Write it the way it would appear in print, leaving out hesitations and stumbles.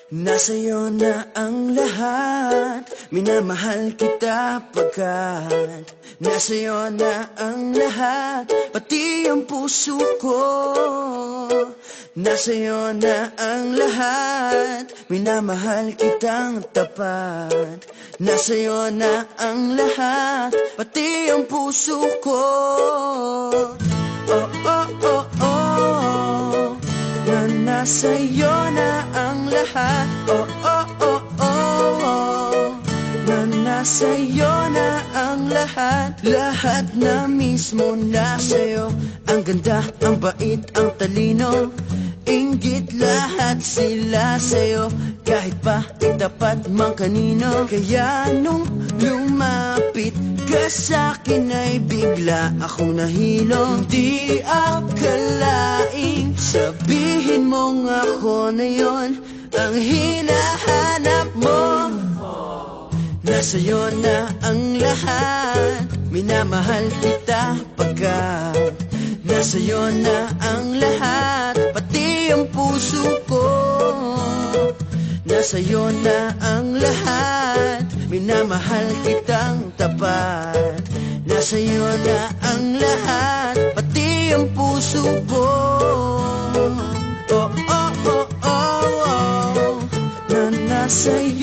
Nasa'yo na ang lahat, minamahal kita pagkat nasa'yo na ang lahat, pati ang puso ko. Nasa'yo na ang lahat, minamahal kitang tapat. Nasa'yo na ang lahat, pati ang puso ko. Oh, oh, oh, oh, na nasa'yo na ang lahat. Oh, oh, oh, oh, oh, na nasa'yo na ang lahat. Lahat na mismo nasa'yo. Ang ganda, ang bait, ang talino, inggit lahat sila sa'yo. Kahit pa itapat mang kanino. Kaya nung lumapit ka sa'kin ay bigla akong nahilo. Hindi akalaing sabihin mong ako na yon ang hinahanap mo. Nasa'yo na ang lahat, minamahal kita pagkat nasa'yo na ang lahat, pati ang puso ko. Nasa'yo na ang lahat, minamahal kitang tapat. Nasa'yo na ang lahat, pati ang puso ko. Oh, oh, oh, oh, oh, na nasa'yo